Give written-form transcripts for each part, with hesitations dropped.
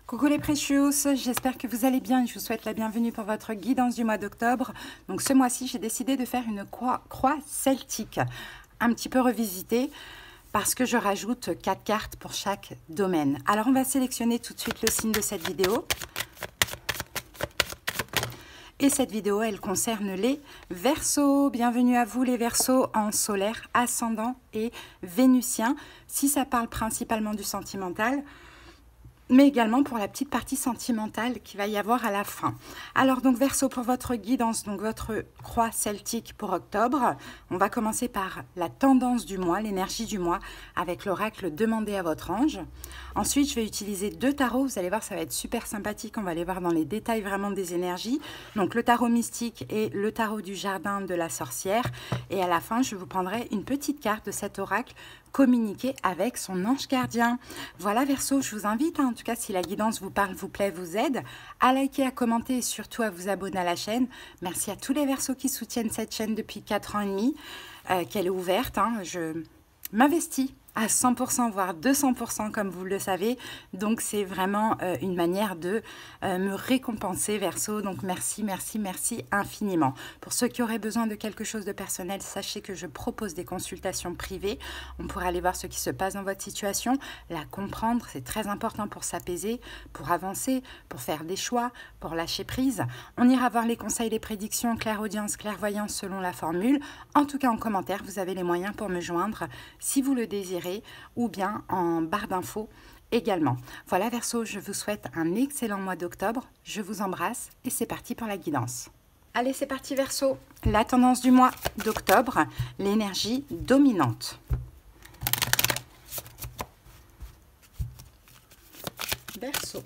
Coucou les Precious, j'espère que vous allez bien et je vous souhaite la bienvenue pour votre guidance du mois d'octobre. Donc ce mois-ci, j'ai décidé de faire une croix celtique, un petit peu revisitée, parce que je rajoute 4 cartes pour chaque domaine. Alors on va sélectionner tout de suite le signe de cette vidéo. Et cette vidéo, elle concerne les Verseaux. Bienvenue à vous les Verseaux en solaire, ascendant et vénusien. Si ça parle principalement du sentimental, mais également pour la petite partie sentimentale qu'il va y avoir à la fin. Alors donc Verseau, pour votre guidance, donc votre croix celtique pour octobre, on va commencer par la tendance du mois, l'énergie du mois, avec l'oracle demandé à votre ange. Ensuite, je vais utiliser 2 tarots, vous allez voir, ça va être super sympathique, on va aller voir dans les détails vraiment des énergies. Donc le tarot mystique et le tarot du jardin de la sorcière. Et à la fin, je vous prendrai une petite carte de cet oracle communiquer avec son ange gardien. Voilà Verseau, je vous invite, en tout cas si la guidance vous parle, vous plaît, vous aide, à liker, à commenter et surtout à vous abonner à la chaîne. Merci à tous les Verseaux qui soutiennent cette chaîne depuis 4 ans et demi, qu'elle est ouverte. Je m'investis à 100%, voire 200% comme vous le savez. Donc c'est vraiment une manière de me récompenser Verseau. Donc merci, merci, merci infiniment. Pour ceux qui auraient besoin de quelque chose de personnel, sachez que je propose des consultations privées. On pourra aller voir ce qui se passe dans votre situation, la comprendre. C'est très important pour s'apaiser, pour avancer, pour faire des choix, pour lâcher prise. On ira voir les conseils, les prédictions, clairaudience, clairvoyance selon la formule. En tout cas en commentaire, vous avez les moyens pour me joindre si vous le désirez, ou bien en barre d'infos également. Voilà Verseau, je vous souhaite un excellent mois d'octobre. Je vous embrasse et c'est parti pour la guidance. Allez, c'est parti Verseau. La tendance du mois d'octobre, l'énergie dominante. Verseau.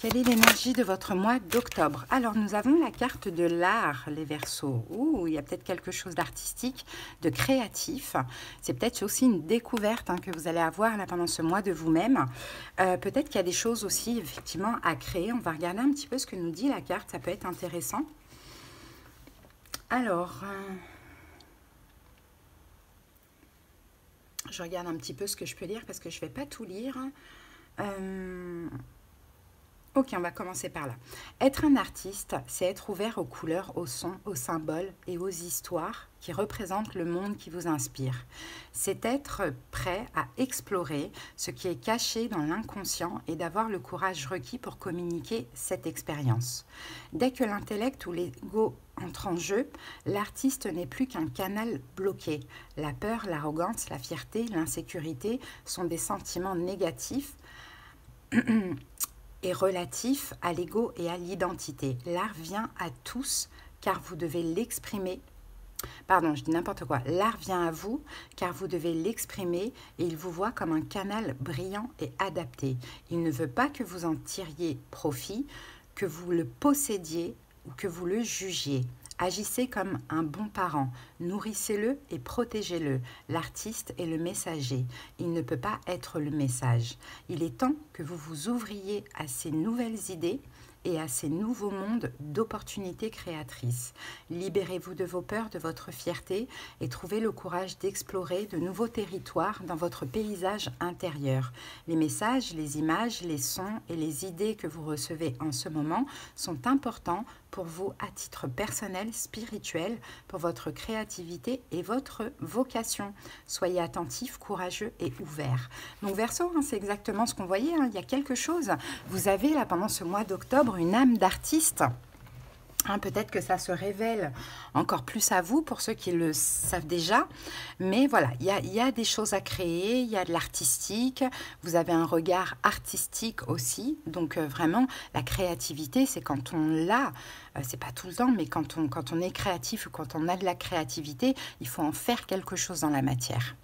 Quelle est l'énergie de votre mois d'octobre? Alors, nous avons la carte de l'art, les Verseaux. Ouh, il y a peut-être quelque chose d'artistique, de créatif. C'est peut-être aussi une découverte que vous allez avoir là pendant ce mois de vous-même. Peut-être qu'il y a des choses aussi, effectivement, à créer. On va regarder un petit peu ce que nous dit la carte. Ça peut être intéressant. Alors, je regarde un petit peu ce que je peux lire parce que je ne vais pas tout lire. Ok, on va commencer par là. Être un artiste, c'est être ouvert aux couleurs, aux sons, aux symboles et aux histoires qui représentent le monde qui vous inspire. C'est être prêt à explorer ce qui est caché dans l'inconscient et d'avoir le courage requis pour communiquer cette expérience. Dès que l'intellect ou l'ego entre en jeu, l'artiste n'est plus qu'un canal bloqué. La peur, l'arrogance, la fierté, l'insécurité sont des sentiments négatifs et relatif à l'ego et à l'identité. L'art vient à tous car vous devez l'exprimer. Pardon, je dis n'importe quoi. L'art vient à vous car vous devez l'exprimer et il vous voit comme un canal brillant et adapté. Il ne veut pas que vous en tiriez profit, que vous le possédiez ou que vous le jugiez. Agissez comme un bon parent, nourrissez-le et protégez-le. L'artiste est le messager, il ne peut pas être le message. Il est temps que vous vous ouvriez à ces nouvelles idées et à ces nouveaux mondes d'opportunités créatrices. Libérez-vous de vos peurs, de votre fierté et trouvez le courage d'explorer de nouveaux territoires dans votre paysage intérieur. Les messages, les images, les sons et les idées que vous recevez en ce moment sont importants pour vous à titre personnel, spirituel, pour votre créativité et votre vocation. Soyez attentifs, courageux et ouverts. Donc Verseau, c'est exactement ce qu'on voyait, il y a quelque chose. Vous avez là pendant ce mois d'octobre une âme d'artiste. Peut-être que ça se révèle encore plus à vous pour ceux qui le savent déjà. Mais voilà, il y a des choses à créer, il y a de l'artistique. Vous avez un regard artistique aussi. Donc vraiment, la créativité, c'est quand on l'a. C'est pas tout le temps, mais quand on est créatif ou quand on a de la créativité, il faut en faire quelque chose dans la matière.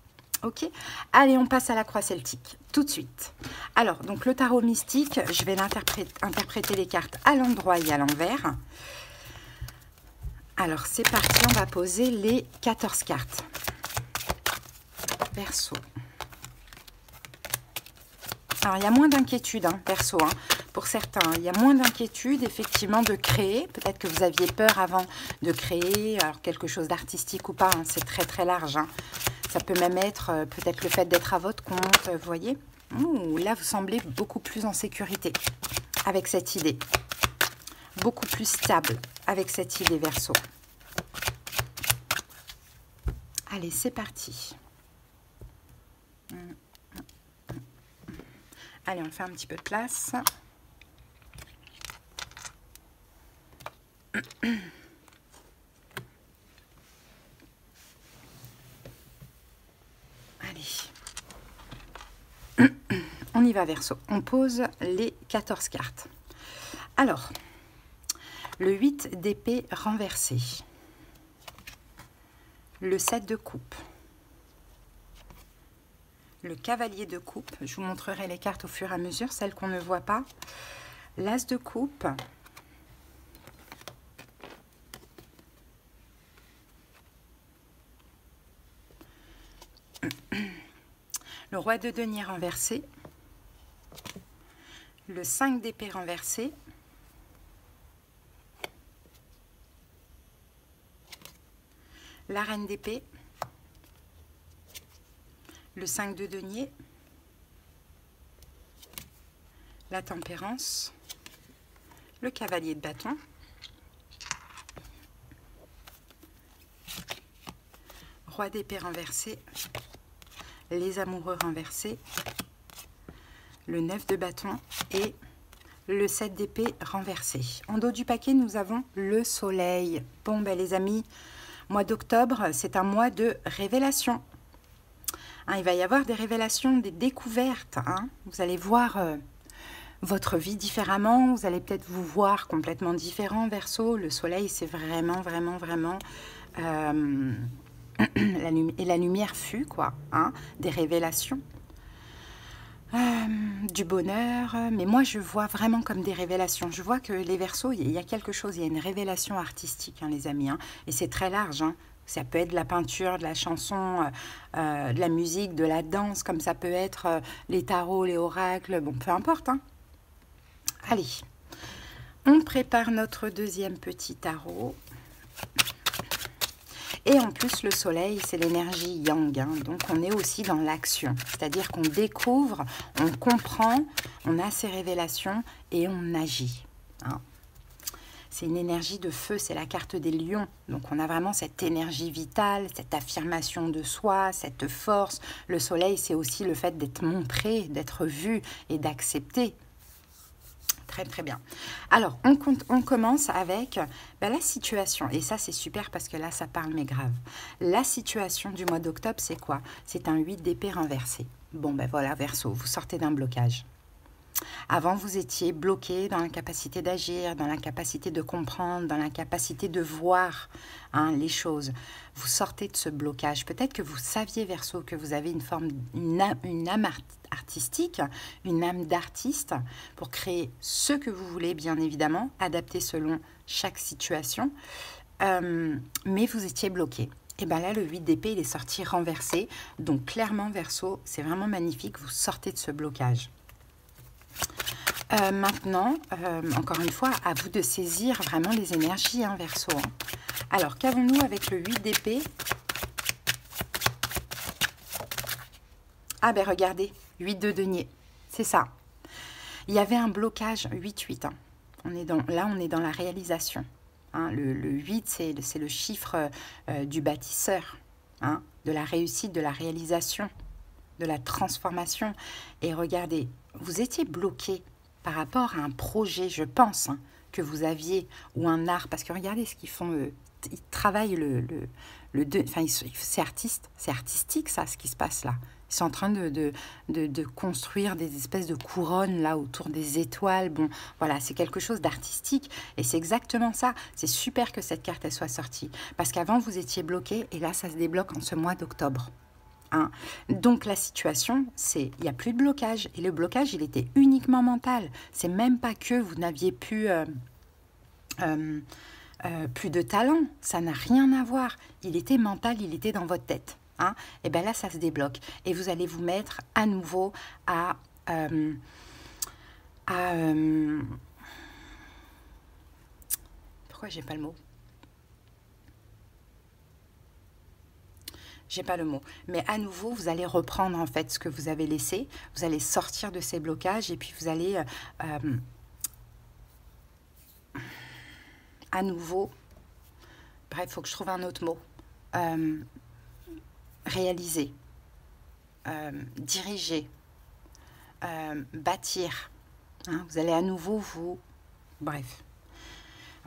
Ok, allez, on passe à la croix celtique, tout de suite. Alors, donc le tarot mystique, je vais interpréter les cartes à l'endroit et à l'envers. Alors, c'est parti, on va poser les 14 cartes. Verseau. Alors, il y a moins d'inquiétude, Verseau, pour certains. Il y a moins d'inquiétude, effectivement, de créer. Peut-être que vous aviez peur avant de créer alors, quelque chose d'artistique ou pas. C'est très, très large. Ça peut même être peut-être le fait d'être à votre compte, vous voyez. Ouh, là, vous semblez beaucoup plus en sécurité avec cette idée. Beaucoup plus stable avec cette idée, Verseau. Allez, c'est parti. Allez, on fait un petit peu de place. Allez. On y va, Verseau. On pose les 14 cartes. Alors, le 8 d'épée renversé. Le 7 de coupe. Le cavalier de coupe. Je vous montrerai les cartes au fur et à mesure, celles qu'on ne voit pas. L'as de coupe. Le roi de denier renversé. Le 5 d'épée renversé. La reine d'épée. Le 5 de denier. La tempérance. Le cavalier de bâton. Roi d'épée renversé. Les amoureux renversés. Le 9 de bâton et le 7 d'épée renversé. En dos du paquet, nous avons le soleil. Bon, ben les amis, mois d'octobre, c'est un mois de révélation. Hein, il va y avoir des révélations, des découvertes. Hein. Vous allez voir votre vie différemment. Vous allez peut-être vous voir complètement différent, Verseau. Le soleil, c'est vraiment, vraiment, vraiment... et la lumière fut, quoi. Hein, des révélations. Du bonheur, mais moi je vois vraiment comme des révélations. Je vois que les Verseaux, il y a quelque chose, il y a une révélation artistique, hein, les amis, hein, et c'est très large. Hein. Ça peut être de la peinture, de la chanson, de la musique, de la danse, comme ça peut être les tarots, les oracles, bon, peu importe. Hein. Allez, on prépare notre deuxième petit tarot. Et en plus, le soleil, c'est l'énergie yang, hein, donc on est aussi dans l'action. C'est-à-dire qu'on découvre, on comprend, on a ces révélations et on agit. Hein. C'est une énergie de feu, c'est la carte des lions. Donc on a vraiment cette énergie vitale, cette affirmation de soi, cette force. Le soleil, c'est aussi le fait d'être montré, d'être vu et d'accepter. Très, très bien. Alors, on commence avec la situation. Et ça, c'est super parce que là, ça parle, mais grave. La situation du mois d'octobre, c'est quoi? C'est un 8 d'épée renversé. Bon, ben voilà, Verseau, vous sortez d'un blocage. Avant, vous étiez bloqué dans l'incapacité d'agir, dans l'incapacité de comprendre, dans l'incapacité de voir les choses. Vous sortez de ce blocage. Peut-être que vous saviez, Verseau, que vous avez une âme artistique, une âme d'artiste pour créer ce que vous voulez, bien évidemment, adapté selon chaque situation. Mais vous étiez bloqué. Et bien là, le 8 d'épée, il est sorti renversé. Donc, clairement, Verseau, c'est vraiment magnifique. Vous sortez de ce blocage. Maintenant, encore une fois, à vous de saisir vraiment les énergies, hein, Verseau. Hein. Alors, qu'avons-nous avec le 8 d'épée? Ah ben regardez, 8 de denier, c'est ça. Il y avait un blocage 8-8. Hein. Là, on est dans la réalisation. Hein. Le 8, c'est le chiffre du bâtisseur, hein, de la réussite, de la réalisation, de la transformation. Et regardez, vous étiez bloqué par rapport à un projet, je pense, hein, que vous aviez, ou un art, parce que regardez ce qu'ils font, ils travaillent c'est artistique ça, ce qui se passe là. Ils sont en train de construire des espèces de couronnes là autour des étoiles. Bon, voilà, c'est quelque chose d'artistique et c'est exactement ça. C'est super que cette carte elle soit sortie parce qu'avant vous étiez bloqué et là ça se débloque en ce mois d'octobre. Hein. Donc la situation, c'est il n'y a plus de blocage et le blocage il était uniquement mental. C'est même pas que vous n'aviez plus plus de talent, ça n'a rien à voir. Il était mental, il était dans votre tête. Hein. Et bien là, ça se débloque. Et vous allez vous mettre à nouveau à pourquoi j'ai pas le mot? j'ai pas le mot. Mais à nouveau, vous allez reprendre en fait ce que vous avez laissé. Vous allez sortir de ces blocages et puis vous allez à nouveau, bref, il faut que je trouve un autre mot. Réaliser, diriger, bâtir. Hein, vous allez à nouveau vous... Bref.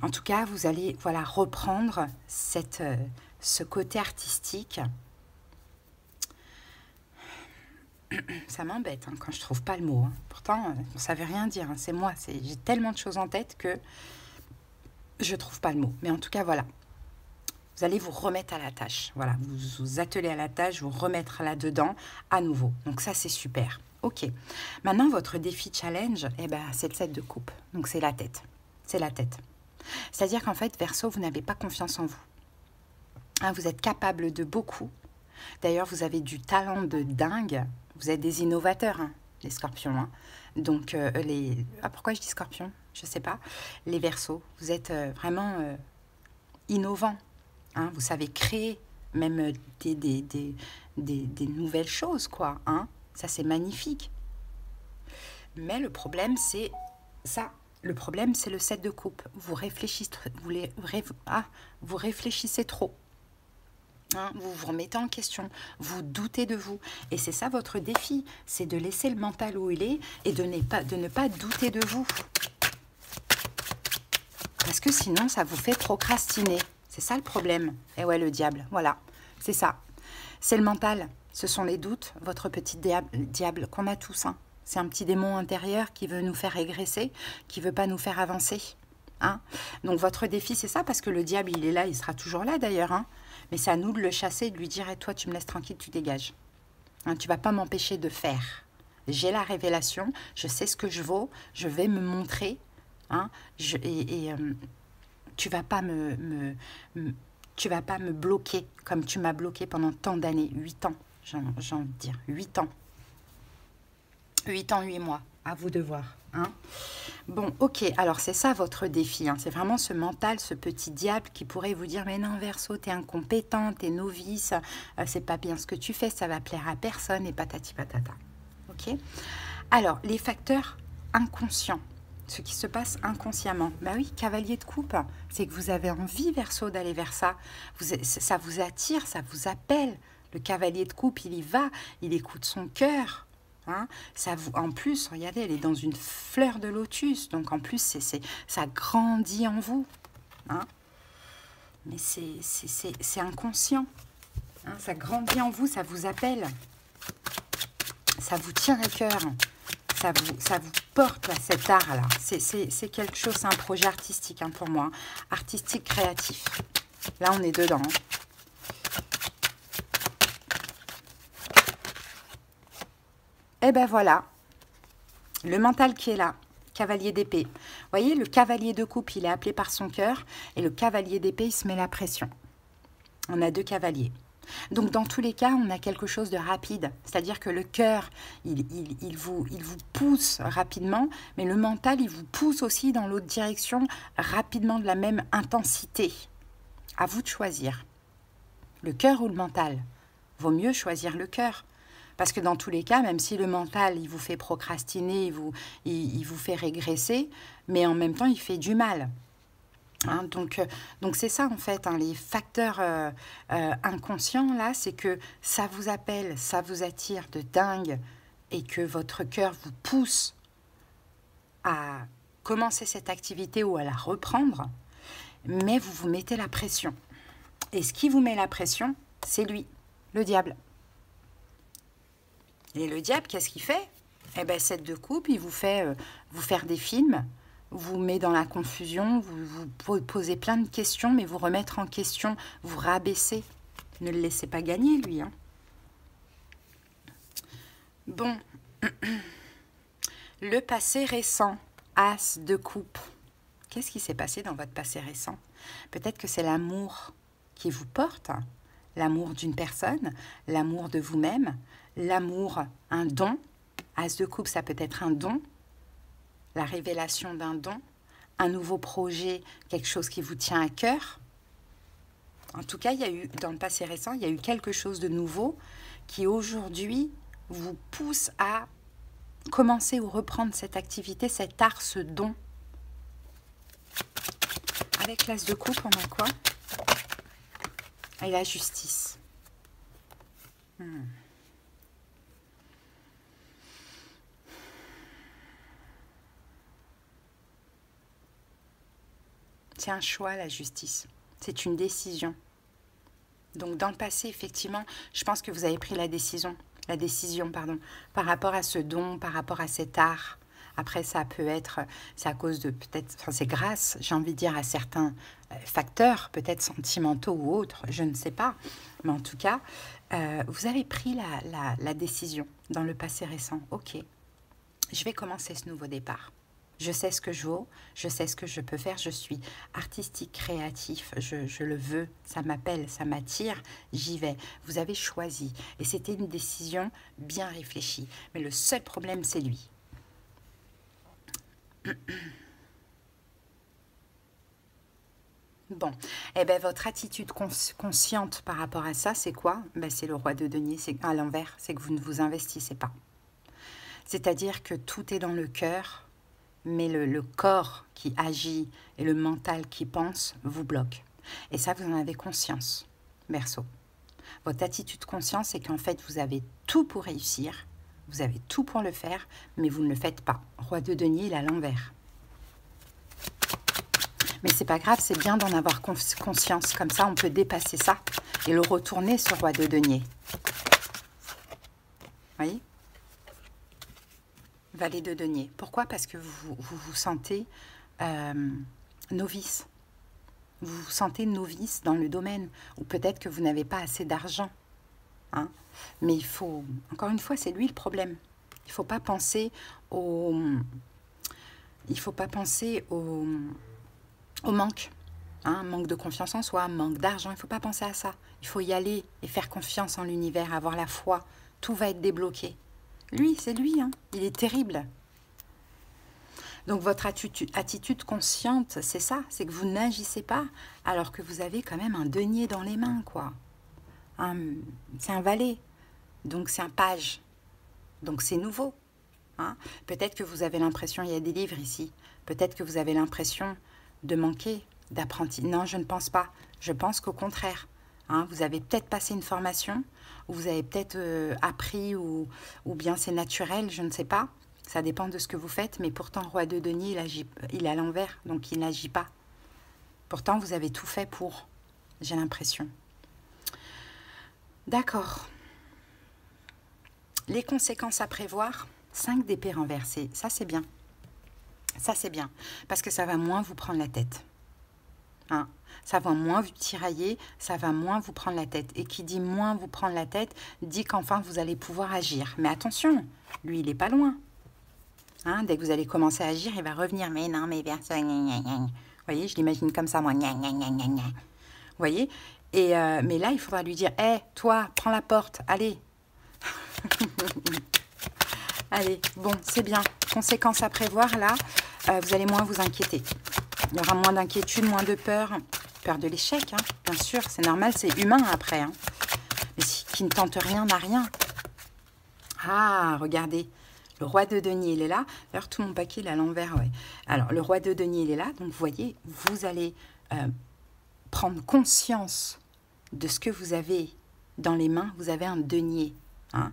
En tout cas, vous allez voilà, reprendre ce côté artistique. Ça m'embête hein, quand je trouve pas le mot. Hein. Pourtant, ça veut rien dire. Hein. C'est moi. J'ai tellement de choses en tête que je trouve pas le mot. Mais en tout cas, voilà. Vous allez vous remettre à la tâche. Voilà, vous vous attelez à la tâche, vous remettre là-dedans à nouveau. Donc ça, c'est super. Ok. Maintenant, votre défi challenge, eh ben, c'est le 7 de coupe. Donc c'est la tête. C'est la tête. C'est-à-dire qu'en fait, Verseau, vous n'avez pas confiance en vous. Hein, vous êtes capable de beaucoup. D'ailleurs, vous avez du talent de dingue. Vous êtes des innovateurs, hein, les scorpions. Hein. Donc, pourquoi je dis scorpion? Je ne sais pas. Les Verseaux, vous êtes vraiment innovants. Hein. Vous savez créer même des nouvelles choses, quoi. Hein. Ça, c'est magnifique. Mais le problème, c'est ça. Le problème, c'est le 7 de coupe. Vous réfléchissez, vous réfléchissez trop. Hein, vous vous remettez en question, vous doutez de vous. Et c'est ça votre défi, c'est de laisser le mental où il est et de ne pas douter de vous. Parce que sinon, ça vous fait procrastiner. C'est ça le problème. Et ouais, le diable, voilà, c'est ça. C'est le mental, ce sont les doutes, votre petit diable qu'on a tous. Hein. C'est un petit démon intérieur qui veut nous faire régresser, qui ne veut pas nous faire avancer. Hein. Donc votre défi, c'est ça, parce que le diable, il est là, il sera toujours là d'ailleurs. Hein. Mais c'est à nous de le chasser, de lui dire, toi, tu me laisses tranquille, tu dégages. Hein, tu ne vas pas m'empêcher de faire. J'ai la révélation, je sais ce que je vaux, je vais me montrer. Hein, tu ne vas pas tu vas pas me bloquer comme tu m'as bloqué pendant tant d'années, 8 ans, j'ai envie de dire, 8 ans. 8 ans, 8 mois, à vous de voir. Hein. Bon, ok, alors c'est ça votre défi, hein. C'est vraiment ce mental, ce petit diable qui pourrait vous dire, mais non, Verseau, t'es incompétent, t'es novice, c'est pas bien ce que tu fais, ça va plaire à personne, et patati patata. Ok. Alors, les facteurs inconscients, ce qui se passe inconsciemment. Bah oui, cavalier de coupe, c'est que vous avez envie, Verseau, d'aller vers ça. Ça vous attire, ça vous appelle. Le cavalier de coupe, il y va, il écoute son cœur. Hein, en plus, regardez, elle est dans une fleur de lotus, donc en plus, ça grandit en vous. Hein, mais c'est inconscient. Hein, ça grandit en vous, ça vous appelle. Ça vous tient à cœur. Ça vous porte, là, cet art-là. C'est quelque chose, c'est un projet artistique hein, pour moi. Hein, artistique, créatif. Là, on est dedans. Hein. Et ben voilà, le mental qui est là, cavalier d'épée. Vous voyez, le cavalier de coupe, il est appelé par son cœur, et le cavalier d'épée, il se met la pression. On a deux cavaliers. Donc, dans tous les cas, on a quelque chose de rapide. C'est-à-dire que le cœur, il vous pousse rapidement, mais le mental, il vous pousse aussi dans l'autre direction, rapidement, de la même intensité. À vous de choisir. Le cœur ou le mental? Vaut mieux choisir le cœur. Parce que dans tous les cas, même si le mental, il vous fait procrastiner, il vous fait régresser, mais en même temps, il fait du mal. Hein, donc c'est ça, en fait, hein, les facteurs inconscients, là, c'est que ça vous appelle, ça vous attire de dingue, et que votre cœur vous pousse à commencer cette activité ou à la reprendre, mais vous vous mettez la pression. Et ce qui vous met la pression, c'est lui, le diable. Et le diable, qu'est-ce qu'il fait? Eh bien, 7 de coupe, il vous fait vous faire des films, vous met dans la confusion, vous posez plein de questions, mais vous remettre en question, vous rabaisser. Ne le laissez pas gagner, lui. Hein. Bon. Le passé récent, As de coupe. Qu'est-ce qui s'est passé dans votre passé récent? Peut-être que c'est l'amour qui vous porte, l'amour d'une personne, l'amour de vous-même, l'amour, un don. As de coupe, ça peut être un don, la révélation d'un don, un nouveau projet, quelque chose qui vous tient à cœur. En tout cas, il y a eu, dans le passé récent, il y a eu quelque chose de nouveau qui aujourd'hui vous pousse à commencer ou reprendre cette activité, cet art, ce don. Avec l'as de coupe, on a quoi? Et la justice. C'est un choix, la justice. C'est une décision. Donc, dans le passé, effectivement, je pense que vous avez pris la décision, par rapport à ce don, par rapport à cet art. Après, ça peut être, c'est à cause de peut-être, enfin, c'est grâce, j'ai envie de dire, à certains facteurs, peut-être sentimentaux ou autres, je ne sais pas. Mais en tout cas, vous avez pris la décision dans le passé récent. Ok, je vais commencer ce nouveau départ. Je sais ce que je vaux, je sais ce que je peux faire, je suis artistique, créatif, je le veux, ça m'appelle, ça m'attire, j'y vais. Vous avez choisi et c'était une décision bien réfléchie. Mais le seul problème, c'est lui. Bon, eh bien, votre attitude consciente par rapport à ça, c'est quoi? Ben, c'est le roi de denier, c'est à l'envers, c'est que vous ne vous investissez pas. C'est-à-dire que tout est dans le cœur, mais le corps qui agit et le mental qui pense vous bloquent. Et ça, vous en avez conscience, Verseau. Votre attitude consciente, c'est qu'en fait, vous avez tout pour réussir, vous avez tout pour le faire, mais vous ne le faites pas. Roi de denier, il est à l'envers. Mais c'est pas grave, c'est bien d'en avoir conscience. Comme ça, on peut dépasser ça et le retourner, ce roi de denier. Vous voyez? Valet de denier. Pourquoi? Parce que vous sentez novice. Vous vous sentez novice dans le domaine. Ou peut-être que vous n'avez pas assez d'argent. Hein? Mais il faut... Encore une fois, c'est lui le problème. Il ne faut pas penser au... Il faut pas penser au manque. Hein? Manque de confiance en soi, manque d'argent. Il ne faut pas penser à ça. Il faut y aller et faire confiance en l'univers, avoir la foi. Tout va être débloqué. Lui, c'est lui, hein. Il est terrible. Donc votre attitude consciente, c'est ça, c'est que vous n'agissez pas alors que vous avez quand même un denier dans les mains, quoi. C'est un valet, donc c'est un page, donc c'est nouveau. Hein. Peut-être que vous avez l'impression, il y a des livres ici, peut-être que vous avez l'impression de manquer d'apprenti. Non, je ne pense pas. Je pense qu'au contraire, hein, vous avez peut-être passé une formation, ou vous avez peut-être appris, ou bien c'est naturel, je ne sais pas. Ça dépend de ce que vous faites, mais pourtant, roi de denier, il est à l'envers, donc il n'agit pas. Pourtant, vous avez tout fait pour, j'ai l'impression. D'accord. Les conséquences à prévoir, 5 d'épée renversée, ça c'est bien. Ça c'est bien, parce que ça va moins vous prendre la tête. Hein? Ça va moins vous tirailler, ça va moins vous prendre la tête. Et qui dit moins vous prendre la tête, dit qu'enfin vous allez pouvoir agir. Mais attention, lui il n'est pas loin. Hein? Dès que vous allez commencer à agir, il va revenir. Mais non, mais Verseau, vous voyez, je l'imagine comme ça, moi. Vous voyez? Et mais là, il faudra lui dire, hé, toi, prends la porte, allez. Allez, bon, c'est bien. Conséquences à prévoir, là, vous allez moins vous inquiéter. Il y aura moins d'inquiétude, moins de peur. Peur de l'échec, hein, bien sûr, c'est normal, c'est humain après. Hein. Mais qui ne tente rien n'a rien. Ah, regardez, le roi de denier, il est là. D'ailleurs, tout mon paquet, il est à l'envers, ouais. Alors, le roi de denier, il est là. Donc, vous voyez, vous allez prendre conscience de ce que vous avez dans les mains. Vous avez un denier, hein.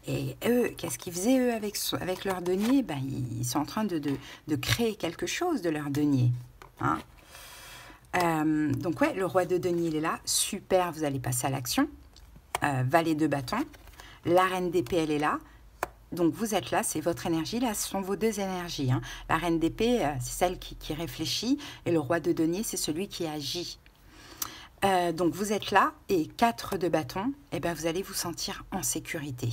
Et eux, qu'est-ce qu'ils faisaient, eux, avec leur denier? Ben, ils sont en train de créer quelque chose de leur denier. Hein. Donc, ouais, le roi de denier, il est là. Super, vous allez passer à l'action. Valet de bâton. La reine d'épée, elle est là. Donc, vous êtes là, c'est votre énergie. Là, ce sont vos deux énergies. Hein. La reine d'épée, c'est celle qui réfléchit. Et le roi de denier, c'est celui qui agit. Donc, vous êtes là. Et 4 de bâton, eh ben, vous allez vous sentir en sécurité.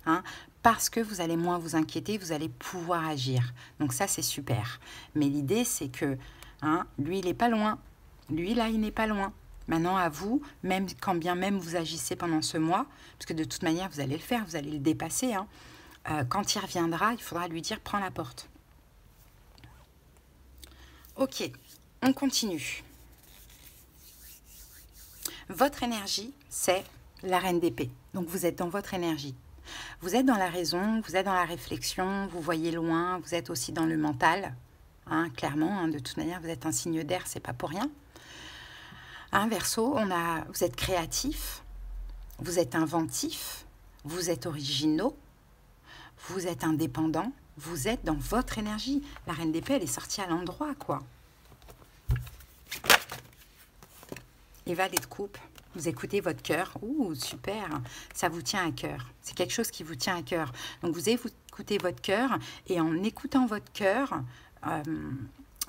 Hein, parce que vous allez moins vous inquiéter, vous allez pouvoir agir. Donc ça, c'est super. Mais l'idée, c'est que hein, lui, il n'est pas loin. Lui, là, il n'est pas loin. Maintenant, à vous, même quand bien même vous agissez pendant ce mois, parce que de toute manière, vous allez le faire, vous allez le dépasser. Hein, quand il reviendra, il faudra lui dire, prends la porte. Ok, on continue. Votre énergie, c'est la reine d'épée. Donc, vous êtes dans votre énergie. Vous êtes dans la raison, vous êtes dans la réflexion, vous voyez loin, vous êtes aussi dans le mental. Hein, clairement, hein, de toute manière, vous êtes un signe d'air, c'est pas pour rien. Hein, Verseau, vous êtes créatif, vous êtes inventif, vous êtes originaux, vous êtes indépendant, vous êtes dans votre énergie. La reine d'épée, elle est sortie à l'endroit, quoi. Et valet de coupe, vous écoutez votre cœur. Ouh, super, ça vous tient à cœur. C'est quelque chose qui vous tient à cœur. Donc, vous écoutez votre cœur et en écoutant votre cœur,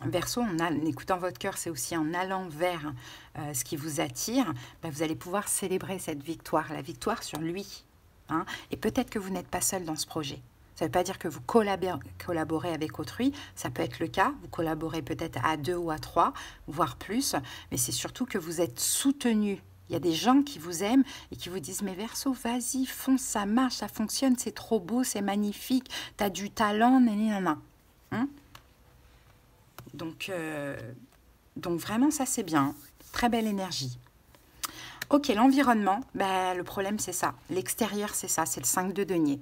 Verseau, en écoutant votre cœur, c'est aussi en allant vers ce qui vous attire, ben, vous allez pouvoir célébrer cette victoire, la victoire sur lui. Hein. Et peut-être que vous n'êtes pas seul dans ce projet. Ça ne veut pas dire que vous collaborez avec autrui, ça peut être le cas, vous collaborez peut-être à 2 ou à 3, voire plus, mais c'est surtout que vous êtes soutenu. Il y a des gens qui vous aiment et qui vous disent « Mais Verseau, vas-y, fonce, ça marche, ça fonctionne, c'est trop beau, c'est magnifique, tu as du talent, nanana. Hein » Donc vraiment, ça c'est bien, très belle énergie. Ok, l'environnement, ben, le problème c'est ça. L'extérieur c'est ça, c'est le 5 de denier.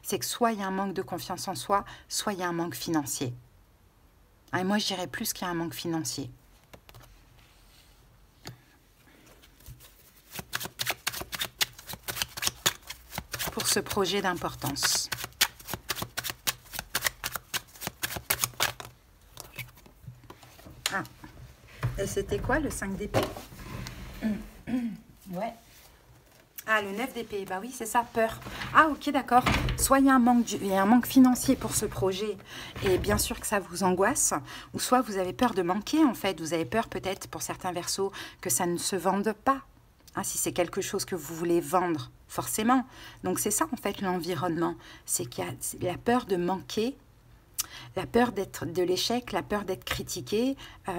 C'est que soit il y a un manque de confiance en soi, soit il y a un manque financier. Et moi je dirais plus qu'il y a un manque financier. Pour ce projet d'importance. Ah. Et c'était quoi le 5 d'épée? Ouais. Ah, le 9 d'épée, bah oui, c'est ça, peur. Ah, ok, d'accord. Soit il y a un manque financier pour ce projet, et bien sûr que ça vous angoisse, ou soit vous avez peur de manquer, en fait. Vous avez peur, peut-être, pour certains Verseaux, que ça ne se vende pas. Hein, si c'est quelque chose que vous voulez vendre, forcément. Donc, c'est ça, en fait, l'environnement. C'est qu'il y a la peur de manquer, la peur de l'échec, la peur d'être critiqué,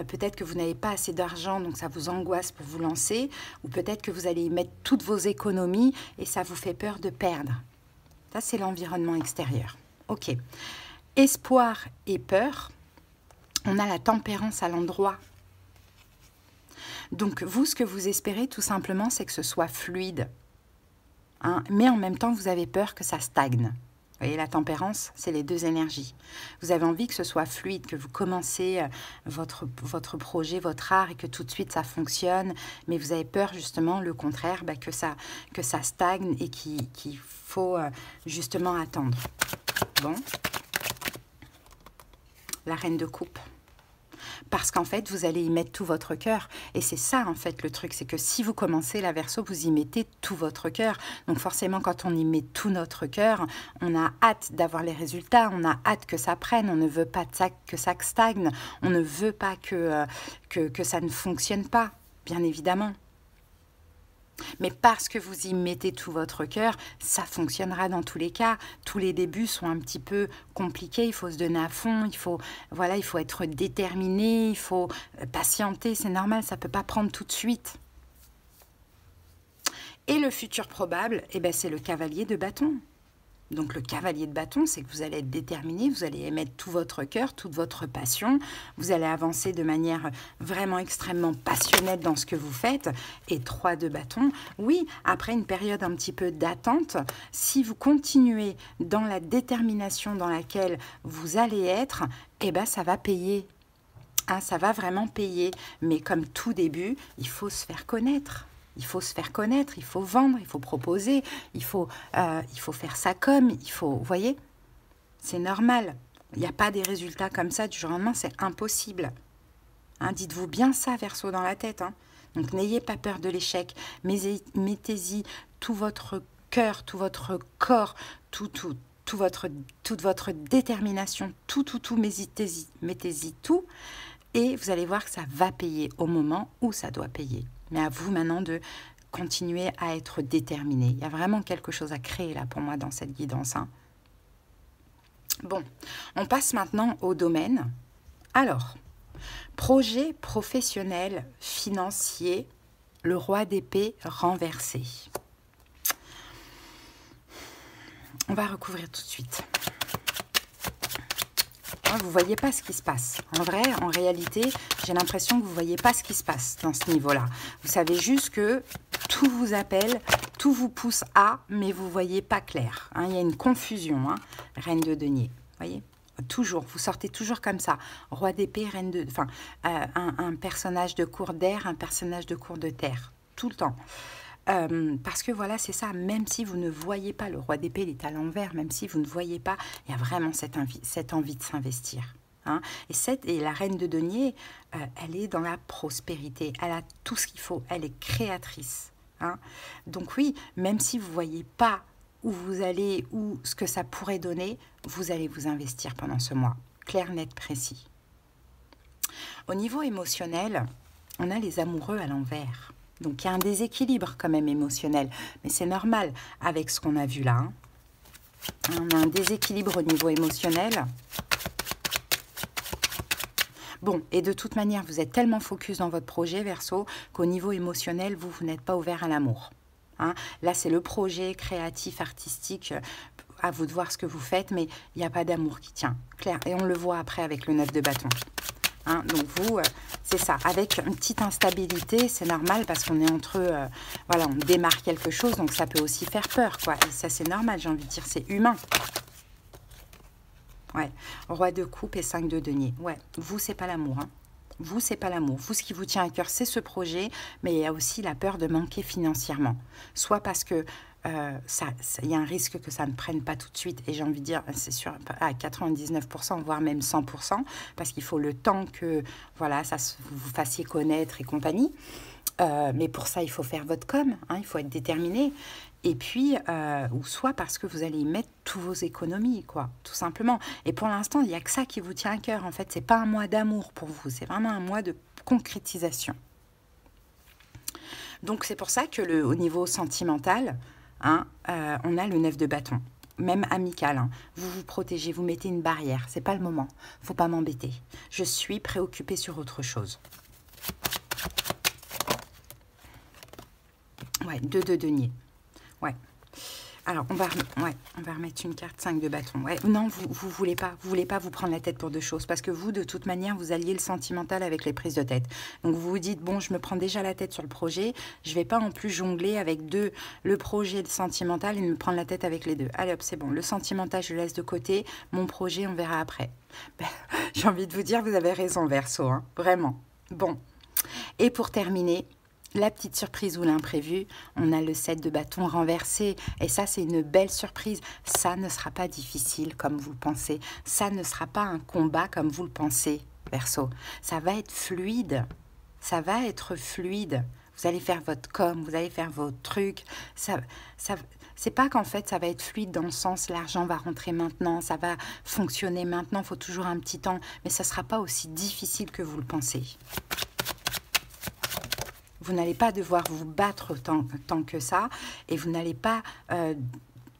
peut-être que vous n'avez pas assez d'argent, donc ça vous angoisse pour vous lancer, ou peut-être que vous allez y mettre toutes vos économies et ça vous fait peur de perdre. Ça, c'est l'environnement extérieur. Ok. Espoir et peur, on a la tempérance à l'endroit. Donc, vous, ce que vous espérez, tout simplement, c'est que ce soit fluide. Hein, mais en même temps, vous avez peur que ça stagne. Vous voyez, la tempérance, c'est les deux énergies. Vous avez envie que ce soit fluide, que vous commencez votre projet, votre art, et que tout de suite ça fonctionne, mais vous avez peur justement, le contraire, bah, que ça stagne et qu'il faut justement attendre. Bon. La reine de coupe. Parce qu'en fait, vous allez y mettre tout votre cœur. Et c'est ça, en fait, le truc. C'est que si vous commencez la Verseau, vous y mettez tout votre cœur. Donc forcément, quand on y met tout notre cœur, on a hâte d'avoir les résultats. On a hâte que ça prenne. On ne veut pas que ça stagne. On ne veut pas que ça ne fonctionne pas, bien évidemment. Mais parce que vous y mettez tout votre cœur, ça fonctionnera dans tous les cas. Tous les débuts sont un petit peu compliqués, il faut se donner à fond, il faut être déterminé, il faut patienter, c'est normal, ça ne peut pas prendre tout de suite. Et le futur probable, eh ben, c'est le cavalier de bâton. Donc le cavalier de bâton, c'est que vous allez être déterminé, vous allez émettre tout votre cœur, toute votre passion, vous allez avancer de manière vraiment extrêmement passionnelle dans ce que vous faites. Et 3 de bâton, oui, après une période un petit peu d'attente, si vous continuez dans la détermination dans laquelle vous allez être, eh ben ça va payer. Ah, ça va vraiment payer. Mais comme tout début, il faut se faire connaître. Il faut se faire connaître, il faut vendre, il faut proposer, il faut faire ça comme, vous voyez, c'est normal. Il n'y a pas des résultats comme ça du jour au lendemain, c'est impossible. Hein, dites-vous bien ça, Verseau, dans la tête. Hein. Donc, n'ayez pas peur de l'échec, mettez-y tout votre cœur, tout votre corps, toute votre détermination, tout, mettez-y tout, et vous allez voir que ça va payer au moment où ça doit payer. Mais à vous maintenant de continuer à être déterminé. Il y a vraiment quelque chose à créer là pour moi dans cette guidance. Hein. Bon, on passe maintenant au domaine. Alors, projet professionnel, financier, le roi d'épée renversé. On va recouvrir tout de suite. Vous ne voyez pas ce qui se passe. En vrai, en réalité, j'ai l'impression que vous ne voyez pas ce qui se passe dans ce niveau-là. Vous savez juste que tout vous appelle, tout vous pousse à, mais vous ne voyez pas clair. Il y a une confusion. Reine de denier, voyez, toujours, vous sortez toujours comme ça. Roi d'épée, reine de... Enfin, un personnage de cour d'air, un personnage de cour de terre. Tout le temps. Parce que voilà, c'est ça, même si vous ne voyez pas, le roi d'épée, il est à l'envers, même si vous ne voyez pas, il y a vraiment cette envie de s'investir. Et la reine de denier, elle est dans la prospérité, elle a tout ce qu'il faut, elle est créatrice. Donc oui, même si vous ne voyez pas où vous allez, ou ce que ça pourrait donner, vous allez vous investir pendant ce mois. Clair, net, précis. Au niveau émotionnel, on a les amoureux à l'envers. Donc, il y a un déséquilibre quand même émotionnel. Mais c'est normal avec ce qu'on a vu là. On a un déséquilibre au niveau émotionnel. Bon, et de toute manière, vous êtes tellement focus dans votre projet, Verseau, qu'au niveau émotionnel, vous n'êtes pas ouvert à l'amour. Là, c'est le projet créatif, artistique. À vous de voir ce que vous faites, mais il n'y a pas d'amour qui tient. Clair. Et on le voit après avec le 9 de bâton. Donc vous, c'est ça, avec une petite instabilité, c'est normal parce qu'on est entre, voilà, on démarre quelque chose, donc ça peut aussi faire peur, quoi. Et ça, c'est normal, j'ai envie de dire, c'est humain. Ouais, roi de coupe et 5 de denier. Ouais, vous, c'est pas l'amour, Vous, c'est pas l'amour. Vous, ce qui vous tient à cœur, c'est ce projet, mais il y a aussi la peur de manquer financièrement. Soit parce que il y a un risque que ça ne prenne pas tout de suite, et j'ai envie de dire, c'est sûr, à 99%, voire même 100%, parce qu'il faut le temps que voilà, vous vous fassiez connaître et compagnie. Mais pour ça, il faut faire votre com, il faut être déterminé. Et puis, ou soit parce que vous allez y mettre tous vos économies, quoi, tout simplement. Et pour l'instant, il n'y a que ça qui vous tient à cœur. En fait, c'est pas un mois d'amour pour vous, c'est vraiment un mois de concrétisation. Donc, c'est pour ça que au niveau sentimental, on a le 9 de bâton, même amical. Vous vous protégez, vous mettez une barrière. C'est pas le moment. Faut pas m'embêter. Je suis préoccupée sur autre chose. Ouais, 2 de denier. Ouais. Alors, on va remettre une carte 5 de bâton. Ouais. Non, vous voulez pas vous prendre la tête pour deux choses. Parce que vous, de toute manière, vous alliez le sentimental avec les prises de tête. Donc, vous vous dites, bon, je me prends déjà la tête sur le projet. Je ne vais pas en plus jongler avec le projet et le sentimental et me prendre la tête avec les deux. Allez hop, c'est bon. Le sentimental, je laisse de côté. Mon projet, on verra après. Ben, j'ai envie de vous dire, vous avez raison, Verseau. Vraiment. Bon. Et pour terminer... la petite surprise ou l'imprévu, on a le 7 de bâton renversé. Et ça, c'est une belle surprise. Ça ne sera pas difficile comme vous le pensez. Ça ne sera pas un combat comme vous le pensez, Verseau. Ça va être fluide. Ça va être fluide. Vous allez faire votre com, vous allez faire vos trucs. C'est pas qu'en fait, ça va être fluide dans le sens l'argent va rentrer maintenant, ça va fonctionner maintenant. Il faut toujours un petit temps. Mais ça ne sera pas aussi difficile que vous le pensez. Vous n'allez pas devoir vous battre tant que ça et vous n'allez pas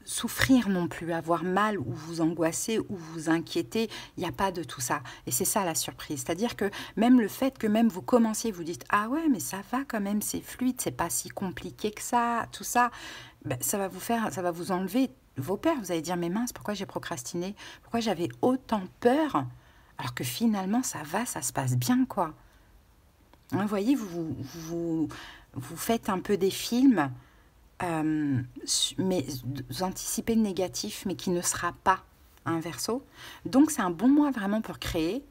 souffrir non plus, avoir mal ou vous angoisser ou vous inquiéter. Il n'y a pas de tout ça. Et c'est ça la surprise. C'est-à-dire que même le fait que même vous commenciez, vous dites « Ah ouais, mais ça va quand même, c'est fluide, c'est pas si compliqué que ça, tout ça. Ben, » ça va vous enlever vos peurs. Vous allez dire « Mais mince, pourquoi j'ai procrastiné? Pourquoi j'avais autant peur? Alors que finalement, ça va, ça se passe bien, quoi. » Vous voyez, vous faites un peu des films, mais vous anticipez le négatif, mais qui ne sera pas un Verseau. Donc, c'est un bon mois vraiment pour créer.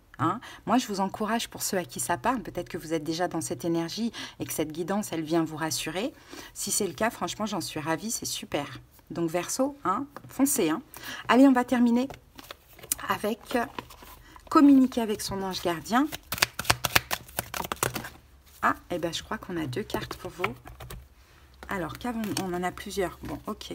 Moi, je vous encourage pour ceux à qui ça parle. Peut-être que vous êtes déjà dans cette énergie et que cette guidance, elle vient vous rassurer. Si c'est le cas, franchement, j'en suis ravie, c'est super. Donc, Verseau, foncez. Allez, on va terminer avec communiquer avec son ange gardien. Ah, et ben je crois qu'on a 2 cartes pour vous. Alors, on en a plusieurs. Bon, ok.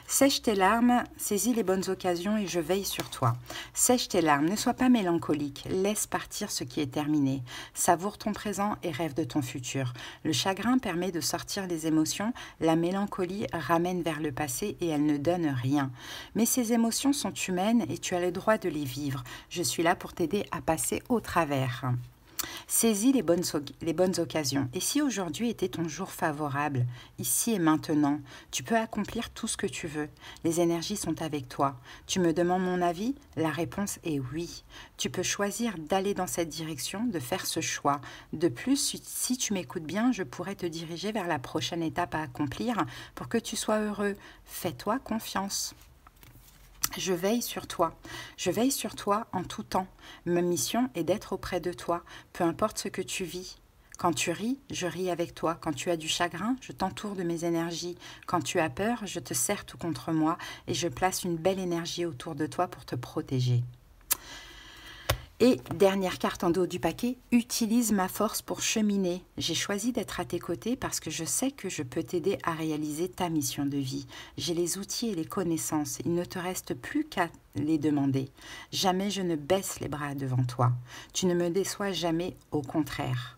Sèche tes larmes, saisis les bonnes occasions et je veille sur toi. Sèche tes larmes, ne sois pas mélancolique. Laisse partir ce qui est terminé. Savoure ton présent et rêve de ton futur. Le chagrin permet de sortir les émotions. La mélancolie ramène vers le passé et elle ne donne rien. Mais ces émotions sont humaines et tu as le droit de les vivre. Je suis là pour t'aider à passer au travers. Saisis les bonnes occasions. Et si aujourd'hui était ton jour favorable, ici et maintenant, tu peux accomplir tout ce que tu veux. Les énergies sont avec toi. Tu me demandes mon avis? La réponse est oui. Tu peux choisir d'aller dans cette direction, de faire ce choix. De plus, si tu m'écoutes bien, je pourrais te diriger vers la prochaine étape à accomplir pour que tu sois heureux. Fais-toi confiance. Je veille sur toi. Je veille sur toi en tout temps. Ma mission est d'être auprès de toi, peu importe ce que tu vis. Quand tu ris, je ris avec toi. Quand tu as du chagrin, je t'entoure de mes énergies. Quand tu as peur, je te serre tout contre moi et je place une belle énergie autour de toi pour te protéger. Et dernière carte en dos du paquet, utilise ma force pour cheminer. J'ai choisi d'être à tes côtés parce que je sais que je peux t'aider à réaliser ta mission de vie. J'ai les outils et les connaissances. Il ne te reste plus qu'à les demander. Jamais je ne baisse les bras devant toi. Tu ne me déçois jamais, au contraire.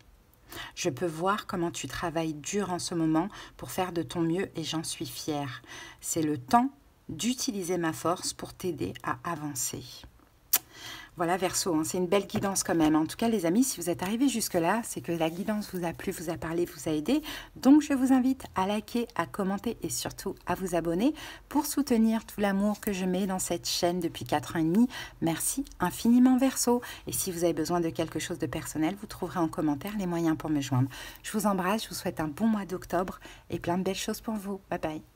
Je peux voir comment tu travailles dur en ce moment pour faire de ton mieux et j'en suis fière. C'est le temps d'utiliser ma force pour t'aider à avancer. Voilà Verseau, hein, c'est une belle guidance quand même. En tout cas les amis, si vous êtes arrivés jusque-là, c'est que la guidance vous a plu, vous a parlé, vous a aidé. Donc je vous invite à liker, à commenter et surtout à vous abonner pour soutenir tout l'amour que je mets dans cette chaîne depuis 4 ans et demi. Merci infiniment Verseau. Et si vous avez besoin de quelque chose de personnel, vous trouverez en commentaire les moyens pour me joindre. Je vous embrasse, je vous souhaite un bon mois d'octobre et plein de belles choses pour vous. Bye bye.